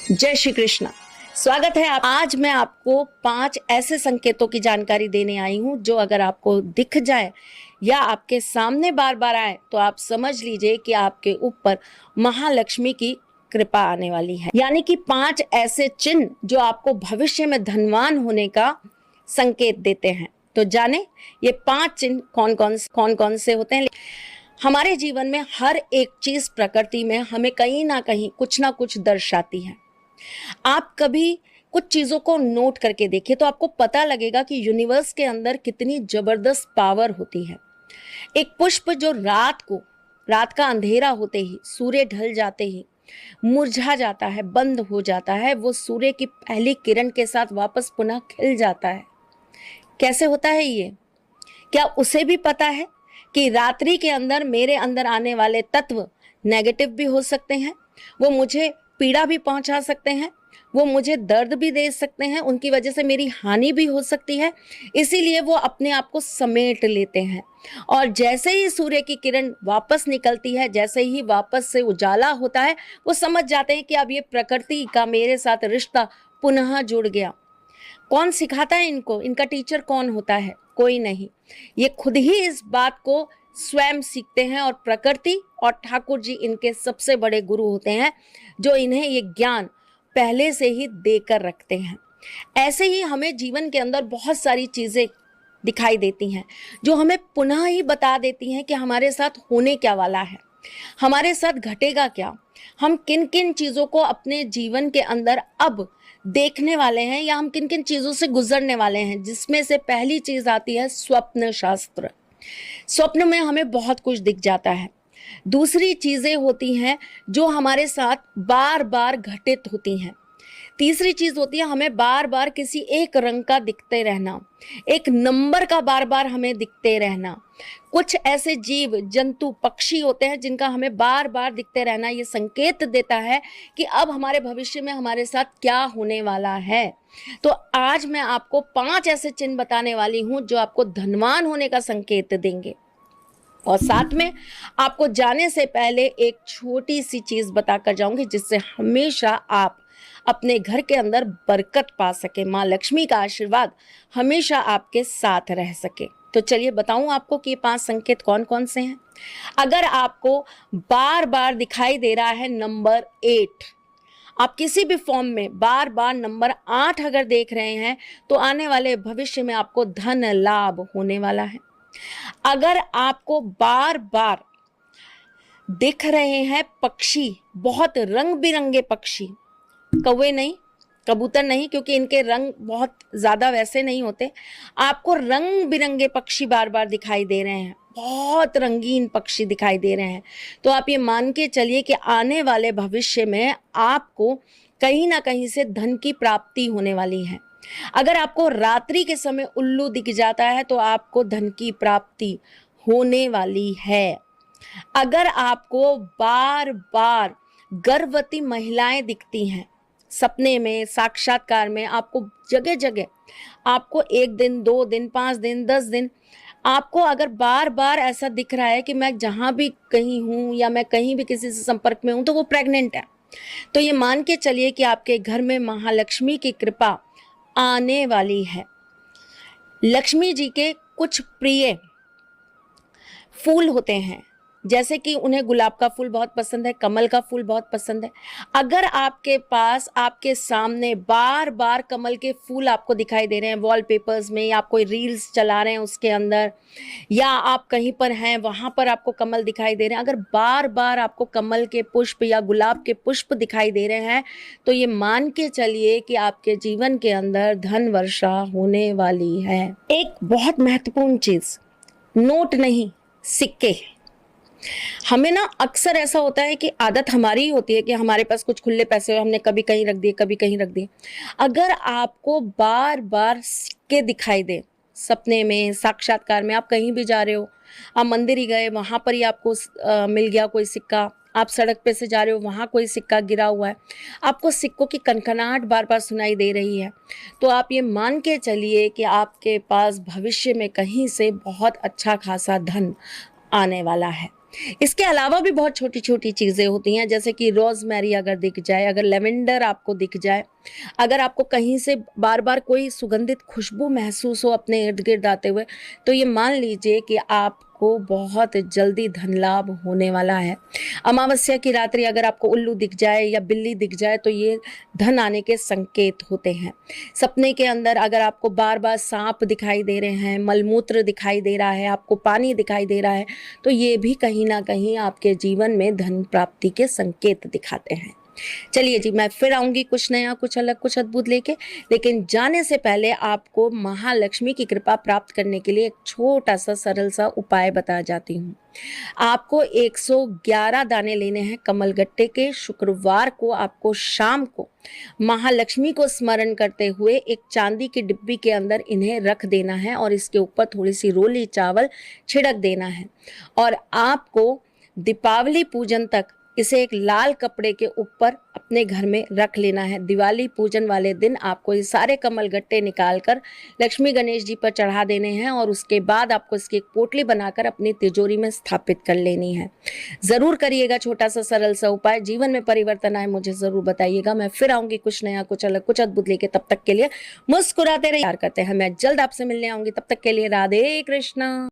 जय श्री कृष्ण। स्वागत है आप। आज मैं आपको 5 ऐसे संकेतों की जानकारी देने आई हूं जो अगर आपको दिख जाए या आपके सामने बार बार आए तो आप समझ लीजिए कि आपके ऊपर महालक्ष्मी की कृपा आने वाली है। यानी कि 5 ऐसे चिन्ह जो आपको भविष्य में धनवान होने का संकेत देते हैं। तो जाने ये 5 चिन्ह कौन कौन से होते हैं। हमारे जीवन में हर एक चीज प्रकृति में हमें कहीं ना कहीं कुछ ना कुछ दर्शाती है। आप कभी कुछ चीजों को नोट करके देखिए तो आपको पता लगेगा कि यूनिवर्स के अंदर कितनी जबरदस्त पावर होती है। एक पुष्प जो रात का अंधेरा होते ही, सूर्य ढल जाते ही मुरझा जाता है, बंद हो जाता है, वो सूर्य की पहली किरण के साथ वापस पुनः खिल जाता है। कैसे होता है ये? क्या उसे भी पता है कि रात्रि के अंदर मेरे अंदर आने वाले तत्व नेगेटिव भी हो सकते हैं, वो मुझे पीड़ा भी पहुंचा सकते हैं, वो मुझे दर्द भी दे सकते हैं, उनकी वजह से मेरी हानि भी हो सकती है। इसीलिए वो अपने आप को समेट लेते हैं और जैसे ही सूर्य की किरण वापस निकलती है, जैसे ही वापस से उजाला होता है, वो समझ जाते हैं कि अब ये प्रकृति का मेरे साथ रिश्ता पुनः जुड़ गया। कौन सिखाता है इनको? इनका टीचर कौन होता है? कोई नहीं। ये खुद ही इस बात को स्वयं सीखते हैं और प्रकृति और ठाकुर जी इनके सबसे बड़े गुरु होते हैं जो इन्हें ये ज्ञान पहले से ही देकर रखते हैं। ऐसे ही हमें जीवन के अंदर बहुत सारी चीजें दिखाई देती हैं जो हमें पुनः ही बता देती हैं कि हमारे साथ होने क्या वाला है, हमारे साथ घटेगा क्या, हम किन किन चीजों को अपने जीवन के अंदर अब देखने वाले हैं या हम किन किन चीजों से गुजरने वाले हैं। जिसमें से पहली चीज आती है स्वप्न शास्त्र। स्वप्न में हमें बहुत कुछ दिख जाता है। दूसरी चीजें होती हैं जो हमारे साथ बार बार घटित होती हैं। तीसरी चीज होती है हमें बार बार किसी एक रंग का दिखते रहना, एक नंबर का बार बार हमें दिखते रहना। कुछ ऐसे जीव जंतु पक्षी होते हैं जिनका हमें बार बार दिखते रहना ये संकेत देता है कि अब हमारे भविष्य में हमारे साथ क्या होने वाला है। तो आज मैं आपको 5 ऐसे चिन्ह बताने वाली हूं जो आपको धनवान होने का संकेत देंगे। और साथ में आपको जाने से पहले एक छोटी सी चीज बताकर जाऊंगी जिससे हमेशा आप अपने घर के अंदर बरकत पा सके, माँ लक्ष्मी का आशीर्वाद हमेशा आपके साथ रह सके। तो चलिए बताऊं आपको कि ये 5 संकेत कौन कौन से हैं। अगर आपको बार बार दिखाई दे रहा है नंबर 8, आप किसी भी फॉर्म में बार बार नंबर 8 अगर देख रहे हैं तो आने वाले भविष्य में आपको धन लाभ होने वाला है। अगर आपको बार बार दिख रहे हैं पक्षी, बहुत रंग बिरंगे पक्षी, कौवे नहीं, कबूतर नहीं, क्योंकि इनके रंग बहुत ज्यादा वैसे नहीं होते, आपको रंग बिरंगे पक्षी बार बार दिखाई दे रहे हैं, बहुत रंगीन पक्षी दिखाई दे रहे हैं, तो आप ये मान के चलिए कि आने वाले भविष्य में आपको कहीं ना कहीं से धन की प्राप्ति होने वाली है। अगर आपको रात्रि के समय उल्लू दिख जाता है तो आपको धन की प्राप्ति होने वाली है। अगर आपको बार बार गर्भवती महिलाएं दिखती हैं सपने में, साक्षात्कार में, आपको जगह जगह, आपको 1 दिन, 2 दिन, 5 दिन, 10 दिन, आपको अगर बार बार ऐसा दिख रहा है कि मैं जहां भी कहीं हूं या मैं कहीं भी किसी से संपर्क में हूं तो वो प्रेग्नेंट है, तो ये मान के चलिए कि आपके घर में महालक्ष्मी की कृपा आने वाली है। लक्ष्मी जी के कुछ प्रिय फूल होते हैं, जैसे कि उन्हें गुलाब का फूल बहुत पसंद है, कमल का फूल बहुत पसंद है। अगर आपके पास, आपके सामने बार बार कमल के फूल आपको दिखाई दे रहे हैं वॉलपेपर्स में, या आप कोई रील्स चला रहे हैं उसके अंदर, या आप कहीं पर हैं वहां पर आपको कमल दिखाई दे रहे हैं, अगर बार बार आपको कमल के पुष्प या गुलाब के पुष्प दिखाई दे रहे हैं तो ये मान के चलिए कि आपके जीवन के अंदर धन वर्षा होने वाली है। एक बहुत महत्वपूर्ण चीज, नोट नहीं, सिक्के। हमें ना अक्सर ऐसा होता है कि आदत हमारी ही होती है कि हमारे पास कुछ खुले पैसे हो, हमने कभी कहीं रख दिए, कभी कहीं रख दिए। अगर आपको बार बार सिक्के दिखाई दे सपने में, साक्षात्कार में, आप कहीं भी जा रहे हो, आप मंदिर ही गए, वहां पर ही आपको मिल गया कोई सिक्का, आप सड़क पे से जा रहे हो, वहां कोई सिक्का गिरा हुआ है, आपको सिक्कों की कनकनाहट बार बार सुनाई दे रही है, तो आप ये मान के चलिए कि आपके पास भविष्य में कहीं से बहुत अच्छा खासा धन आने वाला है। इसके अलावा भी बहुत छोटी-छोटी चीज़ें होती हैं, जैसे कि रोज़मेरी अगर दिख जाए, अगर लेवेंडर आपको दिख जाए, अगर आपको कहीं से बार-बार कोई सुगंधित खुशबू महसूस हो अपने इर्द-गिर्द आते हुए, तो ये मान लीजिए कि आपको बहुत जल्दी धन लाभ होने वाला है। अमावस्या की रात्रि अगर आपको उल्लू दिख जाए या बिल्ली दिख जाए, तो ये धन आने के संकेत होते हैं। सपने के अंदर अगर आपको बार-बार साँप दिखाई दे रहे हैं, मलमूत्र दिखाई दे रहा है, आपको पानी दिखाई दे रहा है, तो ये भी कहीं न कहीं आपके जीवन में धन प्राप्ति के संकेत दिखाते हैं। चलिए जी, मैं फिर आऊँगी कुछ नया, कुछ अलग, कुछ अद्भुत लेके, लेकिन जाने से पहले आपको महालक्ष्मी की कृपा प्राप्त करने के लिए एक छोटा-सा सरल-सा उपाय बता जाती हूँ। आपको 111 दाने लेने हैं कमलगट्टे के। शुक्रवार को आपको शाम को महालक्ष्मी को स्मरण करते हुए एक चांदी की डिब्बी के अंदर इन्हें रख देना है और इसके ऊपर थोड़ी-सी रोली चावल छिड़क देना है और आपको दीपावली पूजन तक इसे एक लाल कपड़े के ऊपर अपने घर में रख लेना है। दिवाली पूजन वाले दिन आपको ये सारे कमलगट्टे निकाल कर लक्ष्मी गणेश जी पर चढ़ा देने हैं और उसके बाद आपको इसकी एक पोटली बनाकर अपनी तिजोरी में स्थापित कर लेनी है। ज़रूर करिएगा छोटा सा सरल सा उपाय, जीवन में परिवर्तन आए मुझे ज़रूर बताइएगा। मैं फिर आऊँगी कुछ नया, कुछ अलग, कुछ अद्भुत लेके। तब तक के लिए मुस्कुराते रहिए, प्यार करते हैं। मैं जल्द आपसे मिलने आऊँगी, तब तक के लिए राधे कृष्णा।